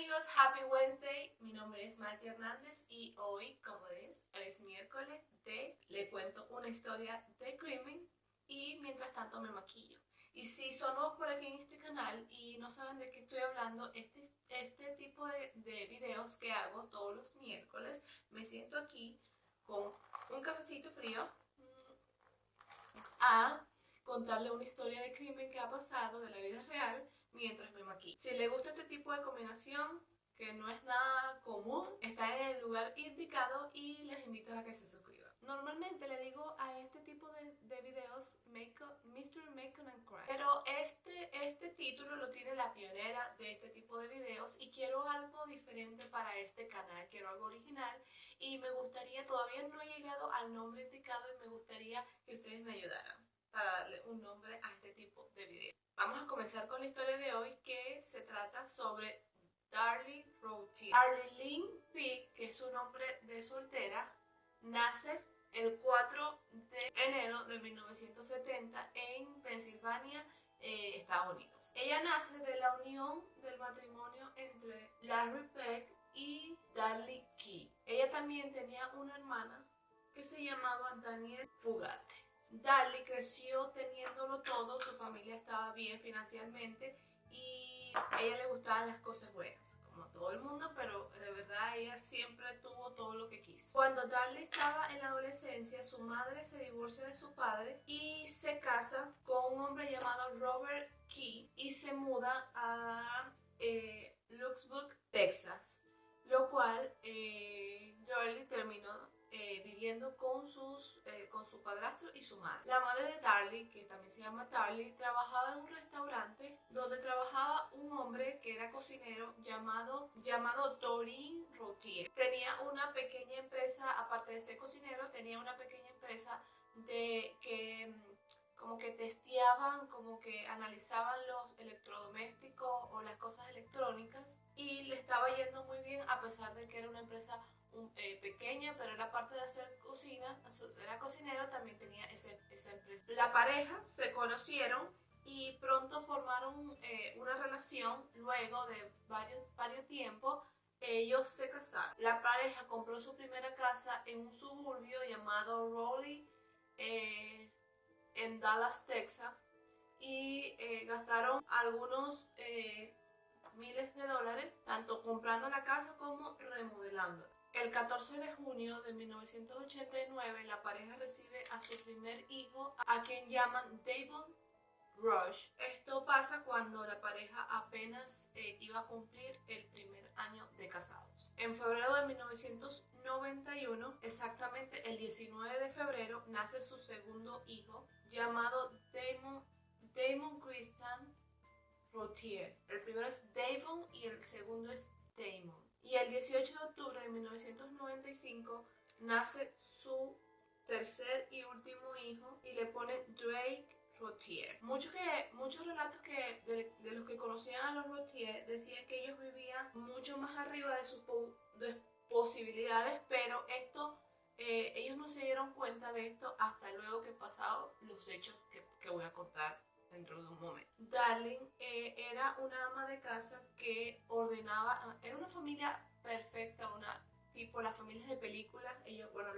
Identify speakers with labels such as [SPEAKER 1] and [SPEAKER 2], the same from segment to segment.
[SPEAKER 1] amigos, Happy Wednesday. Mi nombre es Mati Hernández y hoy, como es miércoles le cuento una historia de crimen y mientras tanto me maquillo. Y si son nuevos por aquí en este canal y no saben de qué estoy hablando, este tipo de videos que hago todos los miércoles, me siento aquí con un cafecito frío a contarle una historia de crimen que ha pasado de la vida real mientras me maquillo. Si les gusta este tipo de combinación, que no es nada común, está en el lugar indicado y les invito a que se suscriban. Normalmente le digo a este tipo de videos Mystery Make and Crime, pero este título lo tiene la pionera de este tipo de videos y quiero algo diferente para este canal, quiero algo original y me gustaría, todavía no he llegado al nombre indicado y me gustaría que ustedes me ayudaran para darle un nombre a este tipo de video. Vamos a comenzar con la historia de hoy, que se trata sobre Darlene Routier. Darlene Peake, que es su nombre de soltera, nace el 4 de enero de 1970 en Pensilvania, Estados Unidos. Ella nace de la unión del matrimonio entre Larry Peake y Darlene Key. Ella también tenía una hermana que se llamaba Danielle Fugate. Darlene creció teniéndolo todo, su familia estaba bien financieramente y a ella le gustaban las cosas buenas, como todo el mundo, pero de verdad ella siempre tuvo todo lo que quiso. Cuando Darlene estaba en la adolescencia, su madre se divorcia de su padre y se casa con un hombre llamado Robert Key y se muda a Luxburg, Texas, lo cual Darlene terminó viviendo con su padrastro y su madre. La madre de Darlene, que también se llama Darlene, trabajaba en un restaurante donde trabajaba un hombre que era cocinero llamado Doreen Routier. Tenía una pequeña empresa, aparte de ser cocinero, tenía una pequeña empresa que como que testeaban, como que analizaban los electrodomésticos o las cosas electrónicas y le estaba yendo muy bien a pesar de que era una empresa pequeña, pero era parte de hacer cocina, era cocinero, también tenía esa empresa. La pareja se conocieron y pronto formaron una relación. Luego de varios tiempos ellos se casaron. La pareja compró su primera casa en un suburbio llamado Raleigh, en Dallas, Texas, y gastaron algunos miles de dólares tanto comprando la casa como remodelándola. El 14 de junio de 1989 la pareja recibe a su primer hijo, a quien llaman Davon Rush. Esto pasa cuando la pareja apenas iba a cumplir el primer año de casados. En febrero de 1991, exactamente el 19 de febrero, nace su segundo hijo llamado Damon Christian Routier. El primero es Davon y el segundo es Damon. Y el 18 de octubre de 1995 nace su tercer y último hijo y le ponen Drake Routier. Muchos relatos de los que conocían a los Routier decían que ellos vivían mucho más arriba de sus posibilidades, pero ellos no se dieron cuenta de esto hasta luego que pasaron los hechos que voy a contar dentro de un momento. Darlene era una ama de casa que ordenaba, era una familia perfecta, tipo las familias de películas. Ellos, bueno,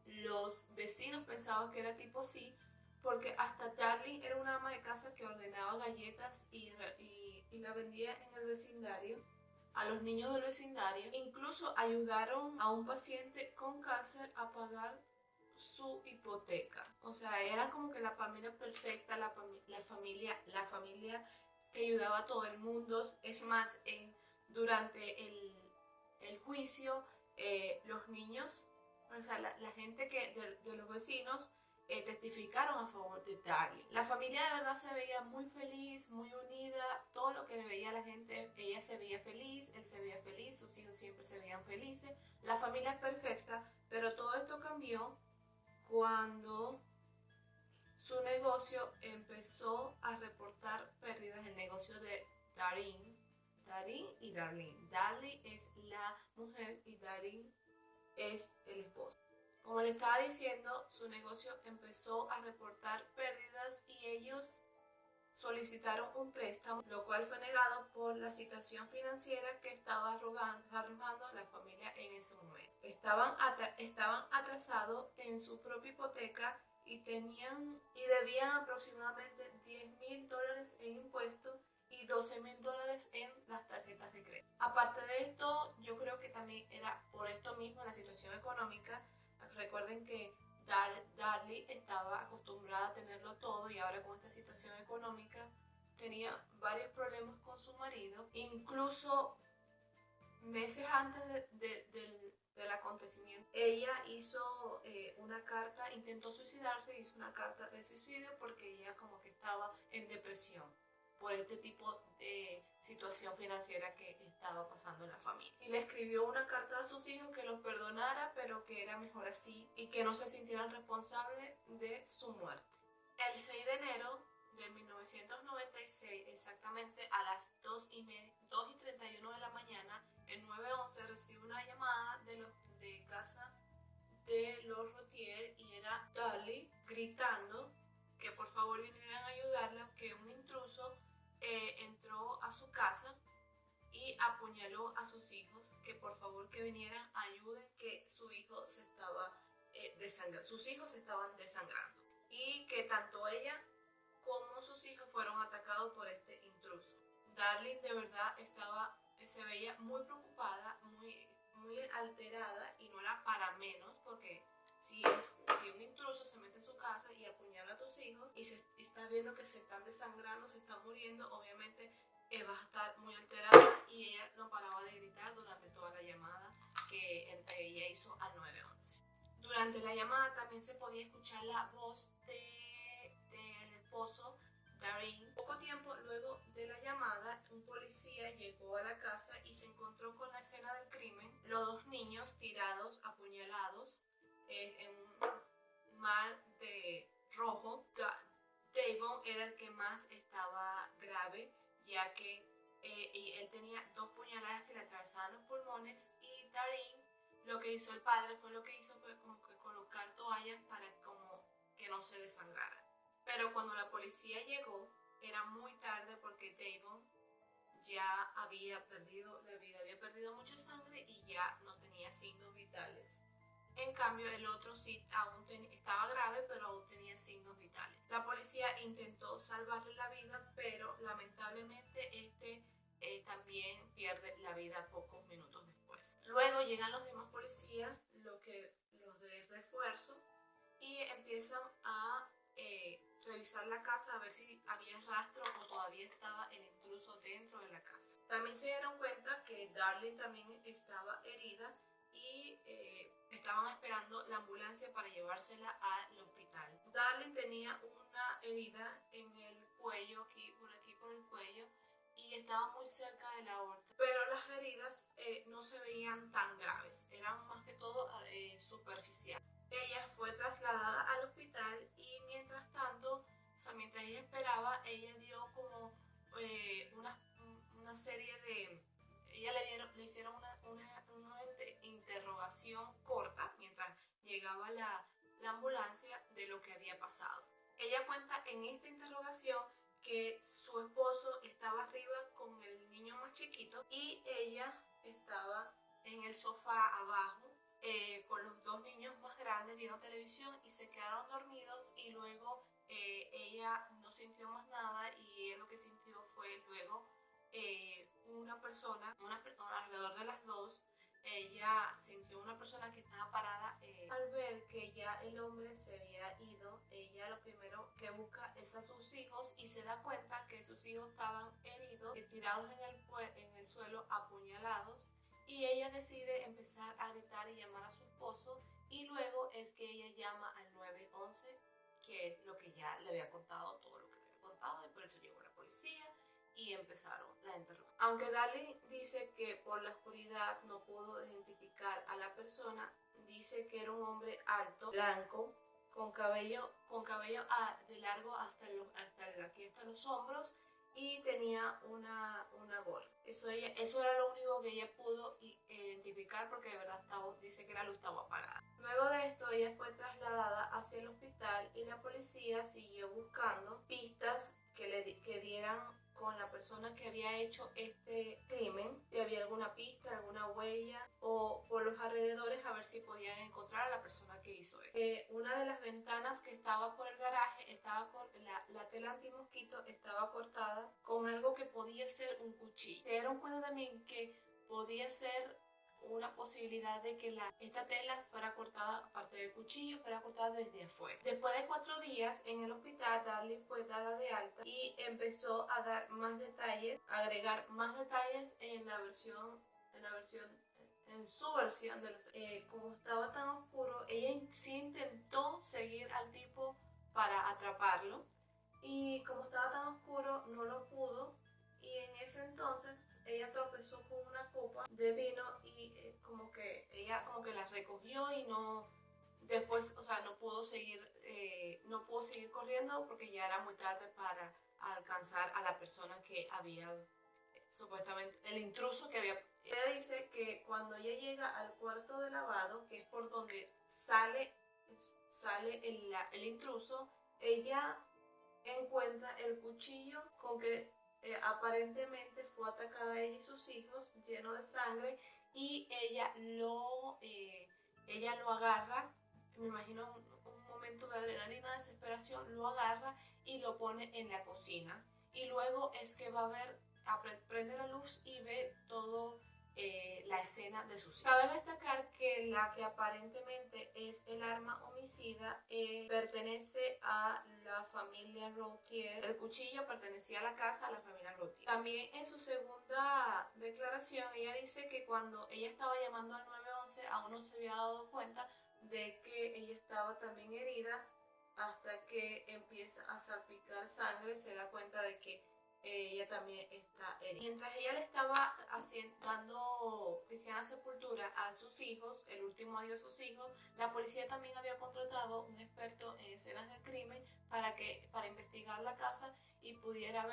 [SPEAKER 1] los vecinos pensaban que era tipo sí, porque hasta Darlene era una ama de casa que ordenaba galletas y la vendía en el vecindario a los niños del vecindario. Incluso ayudaron a un paciente con cáncer a pagar su hipoteca. O sea, era como que la familia perfecta, la familia que ayudaba a todo el mundo. Es más, durante el juicio, los niños, o sea, la gente de los vecinos testificaron a favor de Darlene. La familia de verdad se veía muy feliz, muy unida. Todo lo que le veía a la gente, ella se veía feliz, él se veía feliz, sus hijos siempre se veían felices. La familia es perfecta, pero todo esto cambió cuando su negocio empezó a reportar pérdidas. El negocio de Darlene y Darlene. Darlene es la mujer y Darlene es el esposo. Como le estaba diciendo, su negocio empezó a reportar pérdidas y ellos solicitaron un préstamo, lo cual fue negado por la situación financiera que estaba arrojando la familia en ese momento. Estaban atrasados en su propia hipoteca y debían aproximadamente $10,000 en impuestos y $12,000 en las tarjetas de crédito. Aparte de esto, yo creo que también era por esto mismo la situación económica. Recuerden que Darlie estaba acostumbrada a tenerlo todo y ahora con esta situación económica tenía varios problemas con su marido. Incluso meses antes del acontecimiento, ella hizo una carta, intentó suicidarse, hizo una carta de suicidio porque ella como que estaba en depresión por este tipo de situación financiera que estaba pasando en la familia. Y le escribió una carta a sus hijos que los perdonara, pero que era mejor así y que no se sintieran responsables de su muerte. El 6 de enero de 1996, exactamente a las 2:31 de la mañana, el 911 recibe una llamada de casa de los Routier y era Darlie gritando que por favor vinieran a ayudarla, que un intruso entró a su casa y apuñaló a sus hijos, que por favor que vinieran, ayuden, que su hijo se estaba desangrando, sus hijos se estaban desangrando y que tanto ella como sus hijos fueron atacados por este intruso. Darlie de verdad se veía muy preocupada, muy alterada y no era para menos porque si un intruso se mete en su casa y apuñala a tus hijos y estás viendo que se están desangrando, se están muriendo, obviamente vas a estar muy alterada y ella no paraba de gritar durante toda la llamada que ella hizo al 911. Durante la llamada también se podía escuchar la voz del esposo Darin. Poco tiempo luego de la llamada, un policía llegó a la casa y se encontró con la escena del crimen. Los dos niños tirados, apuñalados, en un mar de rojo. Davon era el que más estaba grave, ya que él tenía 2 puñaladas que le atravesaban los pulmones y Darin, lo que hizo el padre fue como que colocar toallas para como que no se desangrara. Pero cuando la policía llegó, era muy tarde porque Davon ya había perdido la vida, había perdido mucha sangre y ya no tenía signos vitales. En cambio, el otro sí estaba grave, pero aún tenía signos vitales. La policía intentó salvarle la vida, pero lamentablemente también pierde la vida pocos minutos después. Luego llegan los demás policías, los de refuerzo, y empiezan a revisar la casa a ver si había rastro o todavía estaba el intruso dentro de la casa. También se dieron cuenta que Darlie también estaba herida y estaban esperando la ambulancia para llevársela al hospital. Darlie tenía una herida en el cuello, por aquí por el cuello, y estaba muy cerca de la aorta. Pero las heridas no se veían tan graves, eran más que todo superficiales. Ella fue trasladada al hospital y mientras tanto, mientras ella esperaba, ella dio como una serie de... Ella le hicieron una interrogación corta mientras llegaba la ambulancia de lo que había pasado. Ella cuenta en esta interrogación que su esposo estaba arriba con el niño más chiquito y ella estaba en el sofá abajo con los 2 niños más grandes viendo televisión y se quedaron dormidos y luego ella no sintió más nada y él lo que sintió fue luego una persona alrededor de las 2. Ella sintió una persona que estaba parada. Al ver que ya el hombre se había ido, ella lo primero que busca es a sus hijos y se da cuenta que sus hijos estaban heridos, tirados en el suelo, apuñalados, y ella decide empezar a gritar y llamar a su esposo y luego es que ella llama al 911, que es lo que ya le había contado, todo lo que le había contado, y por eso llegó la policía y empezaron la interrogación. Aunque Darlie dice que por la oscuridad no pudo identificar a la persona, dice que era un hombre alto, blanco, con cabello de largo hasta los hombros y tenía una gorra. Eso era lo único que ella pudo identificar porque de verdad dice que la luz estaba apagada. Luego de esto ella fue trasladada hacia el hospital y la policía siguió buscando pistas que dieran con la persona que había hecho este crimen, si había alguna pista, alguna huella o por los alrededores a ver si podían encontrar a la persona que hizo esto. Una de las ventanas que estaba por el garaje, la tela antimosquito estaba cortada con algo que podía ser un cuchillo. Se dieron cuenta también que podía ser una posibilidad de que esta tela fuera cortada, aparte del cuchillo, fuera cortada desde afuera. Después de 4 días en el hospital, Darling fue dada de alta y empezó a dar más detalles, agregar más detalles en su versión de los como estaba tan oscuro, ella sí intentó seguir al tipo para atraparlo y como estaba tan oscuro no lo pudo, y en ese entonces ella tropezó con una copa de vino y ella como que la recogió y no después, o sea, no pudo seguir corriendo porque ya era muy tarde para alcanzar a la persona que había supuestamente, el intruso que había. Ella dice que cuando ella llega al cuarto de lavado, que es por donde sale el intruso, ella encuentra el cuchillo con que aparentemente fue atacada ella y sus hijos, lleno de sangre, y ella lo agarra, me imagino un momento de adrenalina, desesperación, lo agarra y lo pone en la cocina. Y luego es que va a ver, prende la luz y ve todo la escena de sus hijos. Cabe destacar que la que aparentemente es el arma homicida pertenece a la familia Routier. El cuchillo pertenecía a la casa, a la familia Routier. También en su segunda declaración ella dice que cuando ella estaba llamando al 911 aún no se había dado cuenta de que ella estaba también herida, hasta que empieza a salpicar sangre, se da cuenta de que ella también está herida. Mientras ella le estaba dando cristiana sepultura a sus hijos, el último adiós a sus hijos, la policía también había contratado un experto en escenas del crimen para investigar la casa y pudiera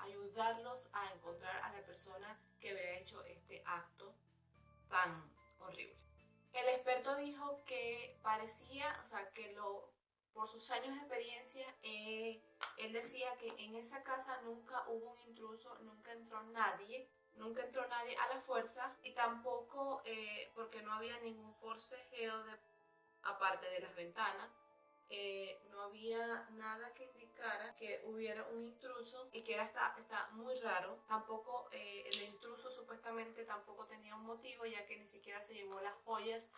[SPEAKER 1] ayudarlos a encontrar a la persona que había hecho este acto tan horrible. El experto dijo que parecía, o sea, que por sus años de experiencia, él decía que en esa casa nunca hubo un intruso, nunca entró nadie a la fuerza, y tampoco porque no había ningún forcejeo aparte de las ventanas. No había nada que indicara que hubiera un intruso, y que está muy raro. Tampoco el intruso supuestamente tampoco tenía un motivo, ya que ni siquiera se llevó las joyas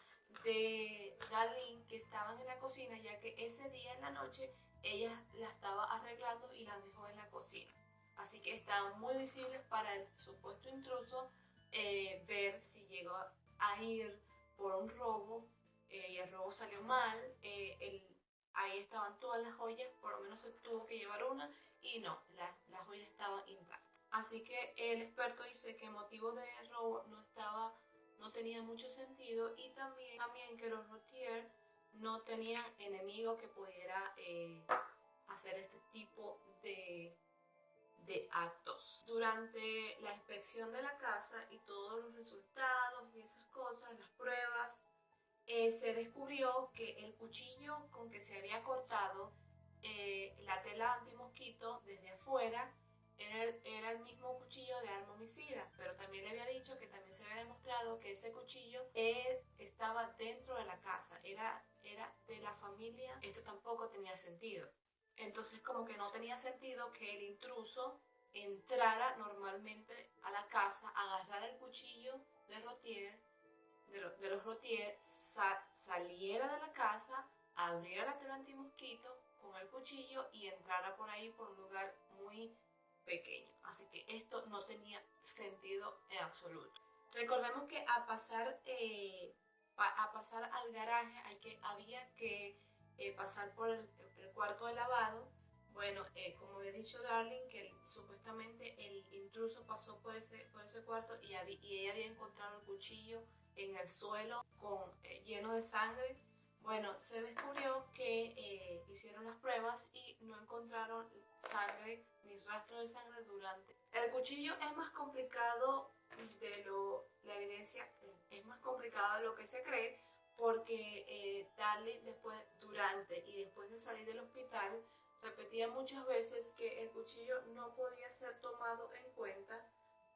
[SPEAKER 1] de Darling que estaban en la cocina, ya que ese día en la noche ella la estaba arreglando y las dejó en la cocina. Así que estaban muy visibles para el supuesto intruso ver si llegó a ir por un robo y el robo salió mal. Ahí estaban todas las joyas, por lo menos se tuvo que llevar una, y no, las joyas estaban intactas. Así que el experto dice que el motivo de robo no tenía mucho sentido, y también que los Routier no tenían enemigo que pudiera hacer este tipo de actos. Durante la inspección de la casa y todos los resultados y esas cosas, las pruebas, se descubrió que el cuchillo con que se había cortado la tela antimosquito desde afuera era el mismo cuchillo de arma homicida, pero también le había dicho que también se había demostrado que ese cuchillo estaba dentro de la casa, era de la familia. Esto tampoco tenía sentido. Entonces, como que no tenía sentido que el intruso entrara normalmente a la casa, agarrara el cuchillo de los Routier, saliera de la casa, abriera la tela antimosquito con el cuchillo y entrara por ahí por un lugar muy pequeño. Así que esto no tenía sentido en absoluto. Recordemos que a pasar al garaje había que pasar por el cuarto de lavado. Bueno, como había dicho Darling, que supuestamente el intruso pasó por ese cuarto y ella había encontrado el cuchillo en el suelo lleno de sangre. Bueno, se descubrió que hicieron las pruebas y no encontraron sangre ni rastro de sangre durante. El cuchillo es más complicado la evidencia es más complicada de lo que se cree, porque Darling durante y después de salir del hospital repetía muchas veces que el cuchillo no podía ser tomado en cuenta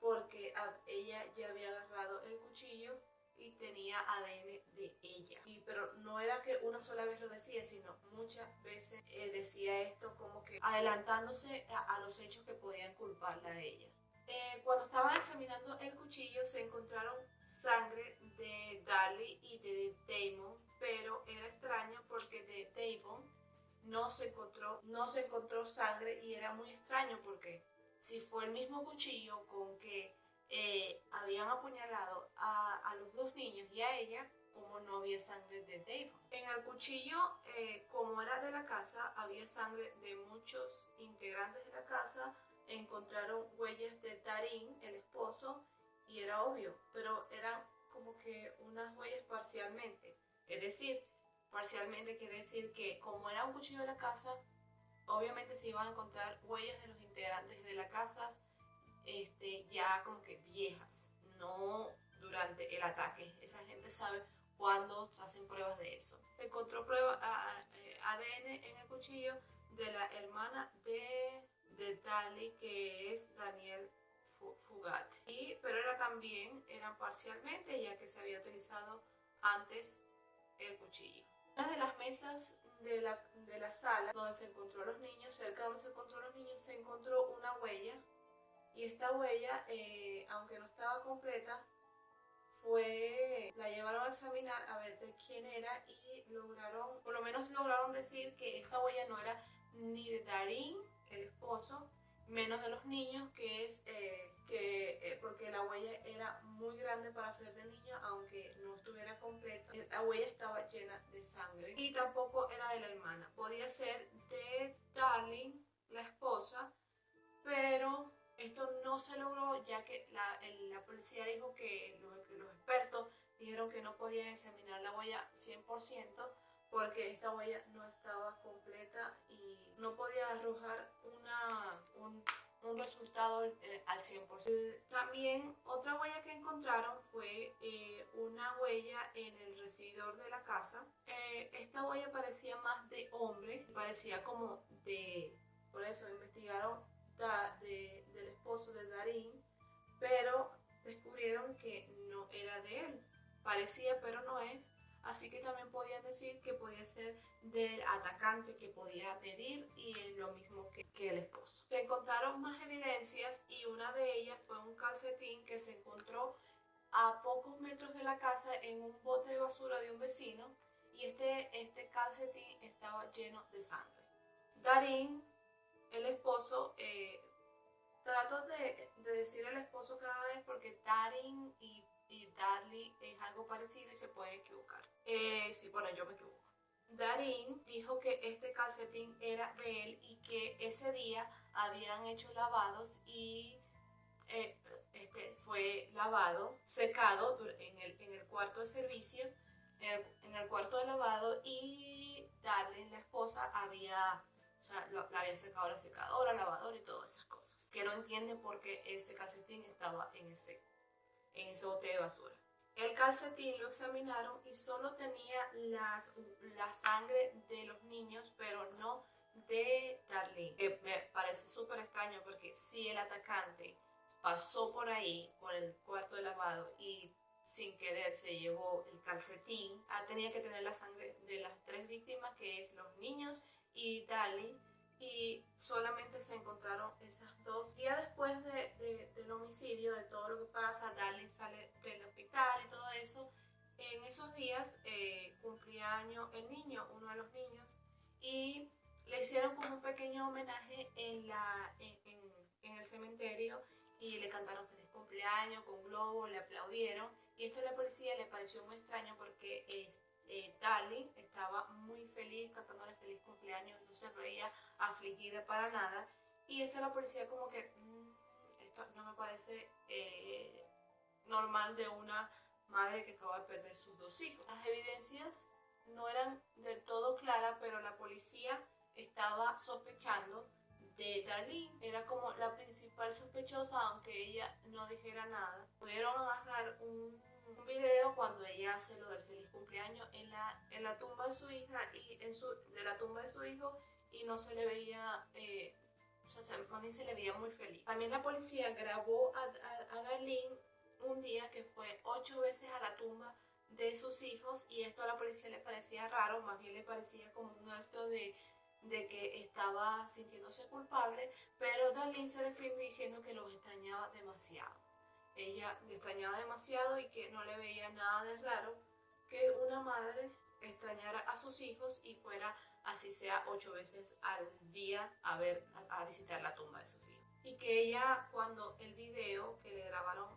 [SPEAKER 1] porque ella ya había agarrado el cuchillo y tenía ADN de ella. Pero no era que una sola vez lo decía, sino muchas veces decía esto como que adelantándose a los hechos que podían culparla a ella. Cuando estaban examinando el cuchillo se encontraron sangre de Darlie y de Damon, pero era extraño porque de Damon no se encontró sangre y era muy extraño porque si fue el mismo cuchillo con que habían apuñalado a los dos niños y a ella, como no había sangre de Damon. En el cuchillo, como era de la casa, había sangre de muchos integrantes de la casa. Encontraron huellas de Darin, el esposo, y era obvio, pero eran como que unas huellas parcialmente. Es decir, parcialmente quiere decir que como era un cuchillo de la casa, obviamente se iban a encontrar huellas de los integrantes de la casa, ya como que viejas, no durante el ataque. Esa gente sabe cuándo se hacen pruebas de eso. Se encontró ADN en el cuchillo de la hermana de Darlie, que es Danielle Fugate. Pero eran parcialmente, ya que se había utilizado antes el cuchillo. Una de las mesas de la sala donde se encontró a los niños, cerca de donde se encontró a los niños, se encontró una huella. Y esta huella, aunque no estaba completa, la llevaron a examinar a ver de quién era y por lo menos lograron decir que esta huella no era ni de Darin, el esposo, menos de los niños, porque la huella era muy grande para ser de niño, aunque no estuviera completa. La huella estaba llena de sangre y tampoco era de la hermana. Podía ser de Darling, la esposa, pero esto no se logró, ya que la policía dijo que los expertos dijeron que no podían examinar la huella 100% porque esta huella no estaba completa y no podía arrojar un resultado al 100%. También otra huella que encontraron fue una huella en el recibidor de la casa. Esta huella parecía más de hombre, parecía como por eso investigaron del esposo de Darin, pero descubrieron que no era de él. Parecía, pero no es. Así que también podían decir que podía ser del atacante, que podía medir y lo mismo que el esposo. Se encontraron más evidencias y una de ellas fue un calcetín que se encontró a pocos metros de la casa en un bote de basura de un vecino, y este calcetín estaba lleno de sangre. Darin, el esposo, trato de decir el esposo cada vez porque Darin y Darlie es algo parecido y se puede equivocar. Sí, bueno, yo me equivoco. Darin dijo que este calcetín era de él y que ese día habían hecho lavados y fue lavado, secado en el cuarto de servicio, en el cuarto de lavado, y Darlie, la esposa, la había secado la secadora, lavadora y todas esas cosas. Que no entienden por qué ese calcetín estaba en ese bote de basura. El calcetín lo examinaron y solo tenía la sangre de los niños, pero no de Darlene. Me parece súper extraño porque si el atacante pasó por ahí, por el cuarto de lavado, y sin querer se llevó el calcetín, tenía que tener la sangre de las tres víctimas, que es los niños y Darlie, y solamente se encontraron esas dos. Días después del homicidio, de todo lo que pasa, Darlie sale del hospital y todo eso. En esos días cumplía año el niño, uno de los niños, y le hicieron como un pequeño homenaje en el cementerio y le cantaron feliz cumpleaños con globos, le aplaudieron, y esto a la policía le pareció muy extraño porque Darlie estaba muy feliz cantándole feliz cumpleaños, no se veía afligida para nada, y esto a la policía como que esto no me parece normal de una madre que acaba de perder sus dos hijos. Las evidencias no eran del todo claras, pero la policía estaba sospechando de Darlene. Era como la principal sospechosa, aunque ella no dijera nada. Pudieron agarrar un video cuando ella hace lo del feliz cumpleaños en la tumba de su hija y de la tumba de su hijo, y no se le veía, o sea, a mí se le veía muy feliz. También la policía grabó a Darlene un día que fue 8 veces a la tumba de sus hijos, y esto a la policía le parecía raro, más bien le parecía como un acto de que estaba sintiéndose culpable, pero Darlene se defiende diciendo que los extrañaba demasiado. Ella le extrañaba demasiado y que no le veía nada de raro que una madre extrañara a sus hijos y fuera, así sea, 8 veces al día a visitar la tumba de sus hijos. Y que ella, cuando el video que le grabaron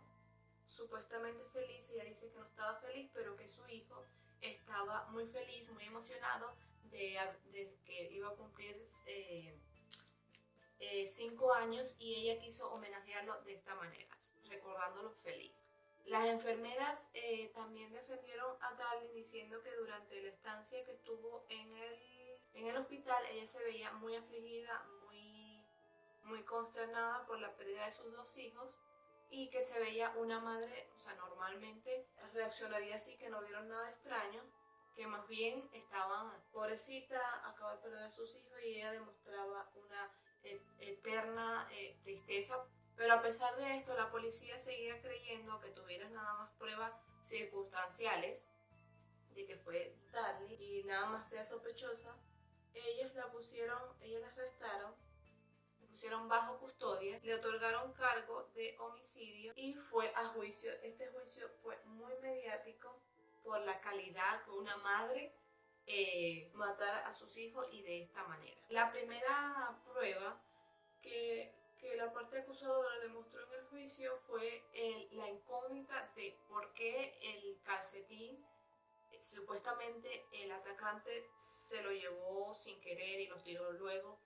[SPEAKER 1] supuestamente feliz, ella dice que no estaba feliz, pero que su hijo estaba muy feliz, muy emocionado de que iba a cumplir 5 años, y ella quiso homenajearlo de esta manera, recordándolo feliz. Las enfermeras también defendieron a Darlene diciendo que durante la estancia que estuvo en el hospital ella se veía muy afligida, muy consternada por la pérdida de sus 2 hijos, y que se veía una madre, o sea, normalmente reaccionaría así, que no vieron nada extraño, que más bien estaban, pobrecita, acaba de perder a sus hijos, y ella demostraba una eterna tristeza. Pero a pesar de esto, la policía seguía creyendo que tuviera nada más pruebas circunstanciales de que fue Darlene y nada más sea sospechosa. Ellas la arrestaron, la pusieron bajo custodia, le otorgaron cargo de homicidio y fue a juicio. Este juicio fue muy mediático por la calidad que una madre matara a sus hijos y de esta manera. La primera prueba que la parte acusadora demostró en el juicio fue la incógnita de por qué el calcetín, supuestamente el atacante se lo llevó sin querer y los tiró luego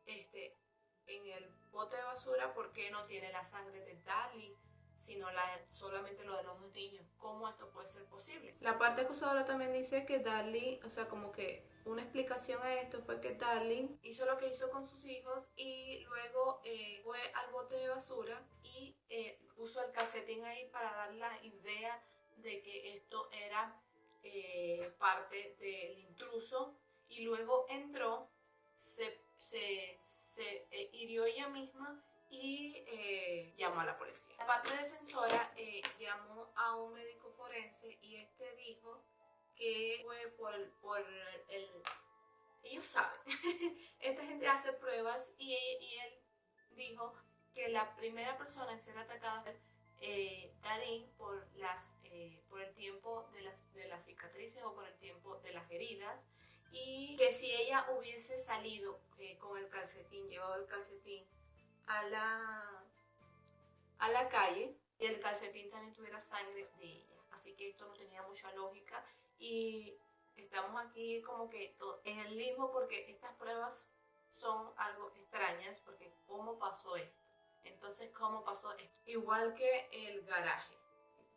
[SPEAKER 1] en el bote de basura, por qué no tiene la sangre de Darlene, sino solamente lo de los 2 niños. ¿Cómo esto puede ser posible? La parte acusadora también dice que Darlene, o sea, como que una explicación a esto fue que Darlene hizo lo que hizo con sus hijos y luego fue al bote de basura y puso el calcetín ahí para dar la idea de que esto era parte del intruso, y luego entró, se hirió ella misma y llamó a la policía. La parte defensora llamó a un médico forense, y este dijo que fue por el ellos saben, esta gente hace pruebas, y él dijo que la primera persona en ser atacada fue Darlene por el tiempo de las cicatrices o por el tiempo de las heridas, y que si ella hubiese salido con el calcetín, llevado el calcetín a la calle, y el calcetín también tuviera sangre de ella. Así que esto no tenía mucha lógica, y estamos aquí como que en el limbo, porque estas pruebas son algo extrañas, porque ¿cómo pasó esto? Entonces, ¿cómo pasó esto? Igual que el garaje,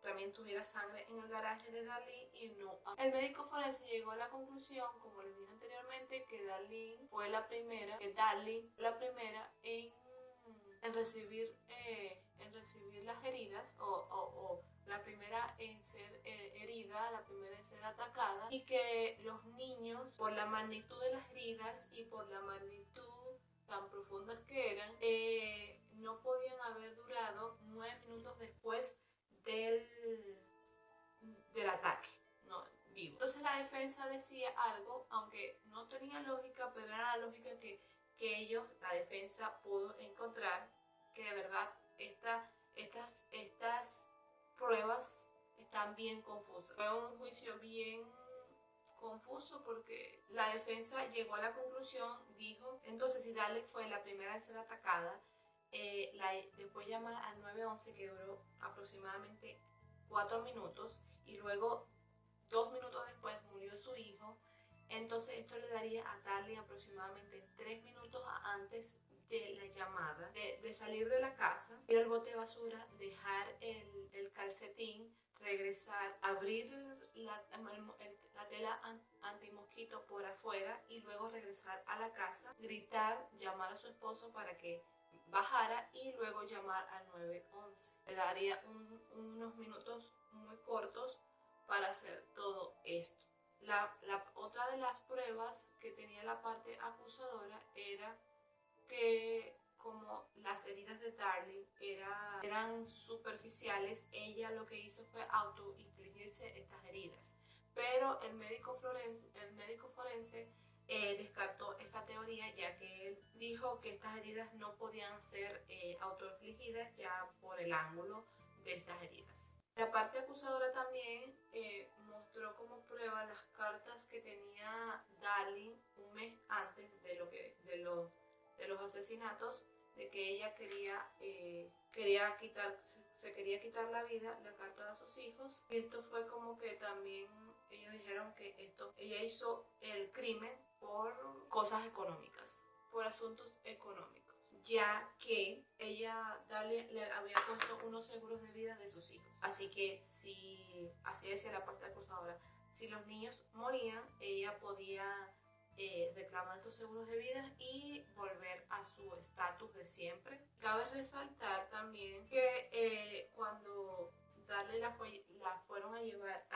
[SPEAKER 1] también tuviera sangre en el garaje de Darlene y no. El médico forense llegó a la conclusión, como les dije anteriormente, que Darlene fue la primera, en recibir las heridas, o la primera en ser herida, la primera en ser atacada, y que los niños, por la magnitud de las heridas y por la magnitud tan profundas que eran, no podían haber durado 9 minutos después del ataque, no, vivo. Entonces la defensa decía algo, aunque no tenía lógica, pero era la lógica que la defensa pudo encontrar, que de verdad estas pruebas están bien confusas. Fue un juicio bien confuso, porque la defensa llegó a la conclusión, dijo, entonces si Darlene fue la primera en ser atacada, después llamar al 911, que duró aproximadamente 4 minutos, y luego 2 minutos después murió su hijo, entonces esto le daría a Darlene aproximadamente 3 minutos antes de la llamada, de salir de la casa, ir al bote de basura, dejar el calcetín, regresar, abrir la tela antimosquito por afuera, y luego regresar a la casa, gritar, llamar a su esposo para que bajara, y luego llamar al 911. Le daría unos minutos muy cortos para hacer todo esto. Otra de las pruebas que tenía la parte acusadora era que como las heridas de Darlie eran superficiales, ella lo que hizo fue autoinfligirse estas heridas. Pero el médico forense descartó esta teoría, ya que él dijo que estas heridas no podían ser autoinfligidas ya por el ángulo de estas heridas. La parte acusadora también mostró como prueba las cartas que tenía Darlie un mes antes de los asesinatos, de que ella se quería quitar la vida, la carta de sus hijos. Y esto fue como que también ellos dijeron que ella hizo el crimen por cosas económicas, por asuntos económicos, ya que Darlie le había puesto unos seguros de vida de sus hijos. Así que así decía la parte acusadora, si los niños morían, ella podía reclamar estos seguros de vida y volver a su estatus de siempre. Cabe resaltar también que cuando Darlie la fueron a llevar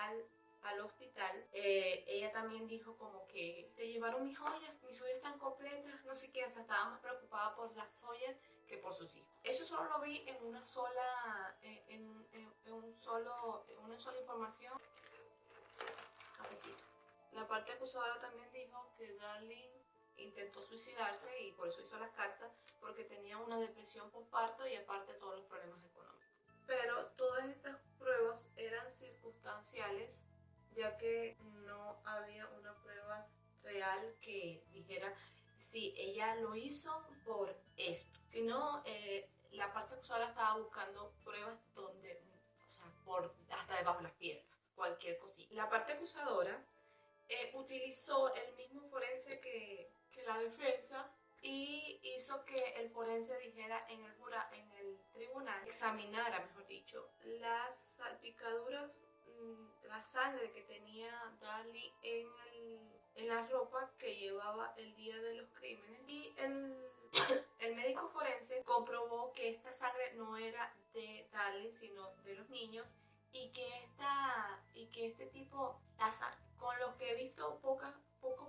[SPEAKER 1] al hospital, ella también dijo como que se llevaron mis joyas están completas, no sé qué, o sea, estaba más preocupada por las joyas que por sus hijos. Eso solo lo vi en una sola información. Cafecito. La parte acusadora también dijo que Darlie intentó suicidarse y por eso hizo las cartas, porque tenía una depresión postparto y aparte todos los problemas económicos. Pero todas estas pruebas eran circunstanciales, ya que no había una prueba real que dijera si ella lo hizo por esto, sino la parte acusadora estaba buscando pruebas donde, o sea, hasta debajo de las piedras, cualquier cosita. La parte acusadora utilizó el mismo forense que la defensa y hizo que el forense dijera en el tribunal, examinara, mejor dicho, las salpicaduras, la sangre que tenía Darlie en la ropa que llevaba el día de los crímenes, y el médico forense comprobó que esta sangre no era de Darlie sino de los niños, y que este tipo, con lo que he visto, pocos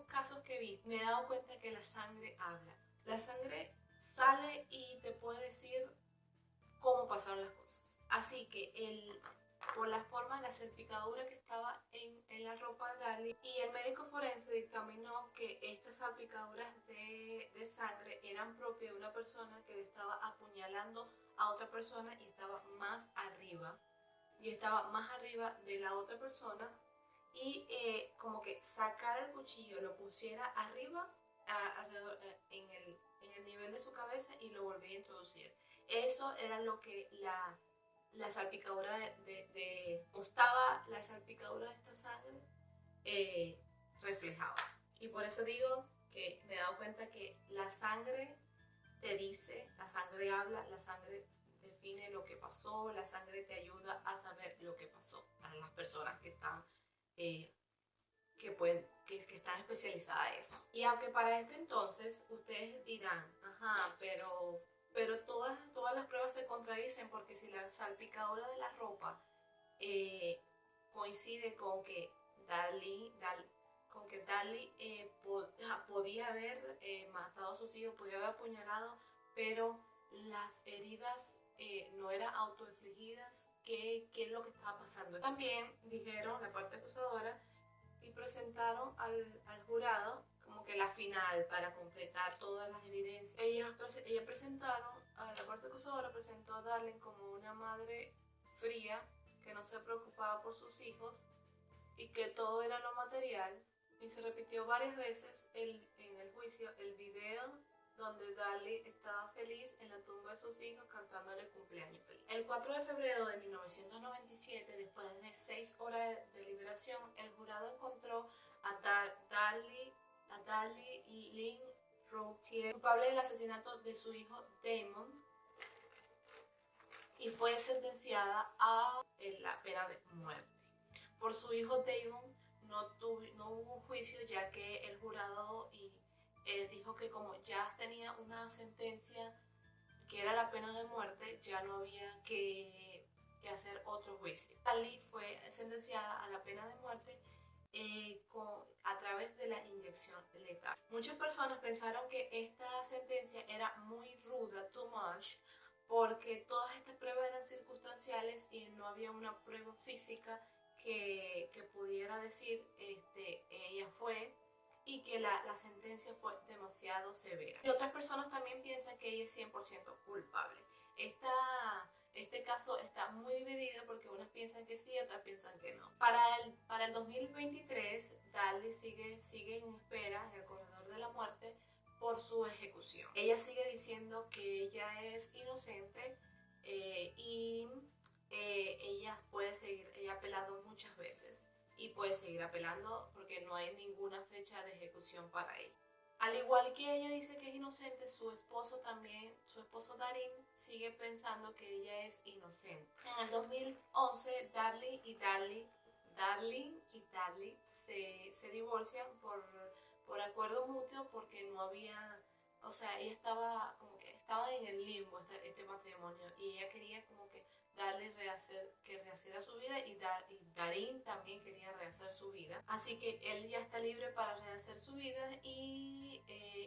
[SPEAKER 1] casos que vi, me he dado cuenta que la sangre habla. La sangre sale y te puede decir cómo pasaron las cosas. Así que por la forma de la salpicadura que estaba en la ropa de Darlie, y el médico forense dictaminó que estas salpicaduras de sangre eran propias de una persona que estaba apuñalando a otra persona y estaba más arriba de la otra persona, y como que sacar el cuchillo, lo pusiera arriba, alrededor, en el nivel de su cabeza, y lo volvía a introducir. Eso era lo que la salpicadura costaba la salpicadura de esta sangre reflejaba. Y por eso digo que me he dado cuenta que la sangre te dice, la sangre habla, la sangre define lo que pasó, la sangre te ayuda a saber lo que pasó para las personas que están que están especializadas en eso. Y aunque para este entonces ustedes dirán, ajá, pero todas las pruebas se contradicen, porque si la salpicadura de la ropa coincide con que Darlie podía haber matado a sus hijos, podía haber apuñalado, pero las heridas no eran autoinfligidas, ¿qué es lo que estaba pasando? También dijeron la parte acusadora y presentaron al jurado como que la final para completar todas las evidencias. La parte acusadora presentó a Darlie como una madre fría que no se preocupaba por sus hijos y que todo era lo material, y se repitió varias veces en el juicio el video donde Darlie estaba feliz en la tumba de sus hijos cantándole cumpleaños feliz. El 4 de febrero de 1997, después de 6 horas de deliberación, el jurado encontró a Darlie Lynn Routhier culpable del asesinato de su hijo Damon, y fue sentenciada a la pena de muerte. Por su hijo Damon no hubo un juicio, ya que el jurado dijo que como ya tenía una sentencia que era la pena de muerte, ya no había que hacer otro juicio. Darlie fue sentenciada a la pena de muerte a través de la inyección letal. Muchas personas pensaron que esta sentencia era muy ruda, too much, porque todas estas pruebas eran circunstanciales y no había una prueba física que pudiera decir ella fue, y que la sentencia fue demasiado severa. Y otras personas también piensan que ella es 100% culpable. Este caso está muy dividido porque unas piensan que sí, otras piensan que no. Para el 2023, Darlie sigue en espera en el corredor de la muerte por su ejecución. Ella sigue diciendo que ella es inocente ella puede seguir, ella ha apelado muchas veces y puede seguir apelando porque no hay ninguna fecha de ejecución para ella. Al igual que ella dice que es inocente, su esposo Darin, sigue pensando que ella es inocente. En el 2011, Darling y Darlie se divorcian por acuerdo mutuo porque no había, o sea, ella estaba como que estaba en el limbo este matrimonio y ella quería como que Darlie rehiciera su vida y Darin también quería rehacer su vida. Así que él ya está libre para rehacer su vida y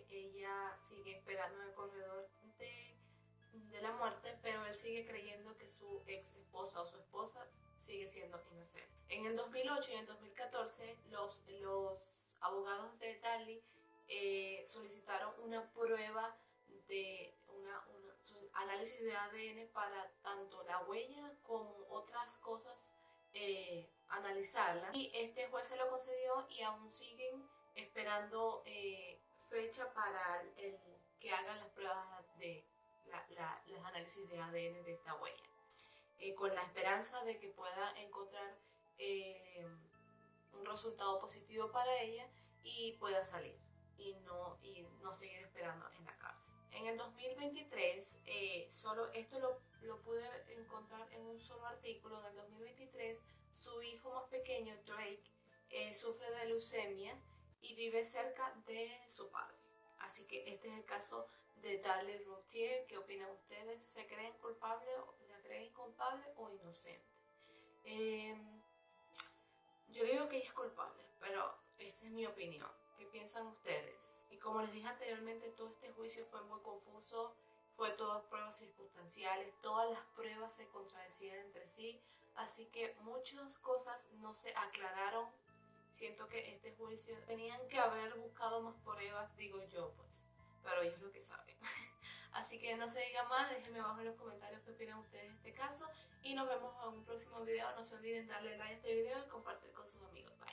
[SPEAKER 1] ella sigue esperando en el corredor de la muerte, pero él sigue creyendo que su ex esposa o su esposa sigue siendo inocente. En el 2008 y en el 2014 los abogados de Darlie solicitaron una prueba de análisis de ADN para tanto la huella como otras cosas, analizarla, y este juez se lo concedió y aún siguen esperando fecha para que hagan las pruebas de los análisis de ADN de esta huella, con la esperanza de que pueda encontrar un resultado positivo para ella y pueda salir y no seguir esperando en la cárcel. En el 2023, solo esto lo pude encontrar en un solo artículo. En el 2023, su hijo más pequeño, Drake, sufre de leucemia y vive cerca de su padre. Así que este es el caso de Darlie Routier. ¿Qué opinan ustedes? ¿Se creen culpable, la creen culpable o inocente? Yo digo que ella es culpable, pero esa es mi opinión. ¿Qué piensan ustedes? Y como les dije anteriormente, todo este juicio fue muy confuso, fue todas pruebas circunstanciales, todas las pruebas se contradecían entre sí, así que muchas cosas no se aclararon. Siento que este juicio tenían que haber buscado más pruebas, digo yo pues, pero ellos lo que saben. Así que no se diga más, déjenme abajo en los comentarios qué opinan ustedes de este caso y nos vemos en un próximo video. No se olviden darle like a este video y compartir con sus amigos. Bye.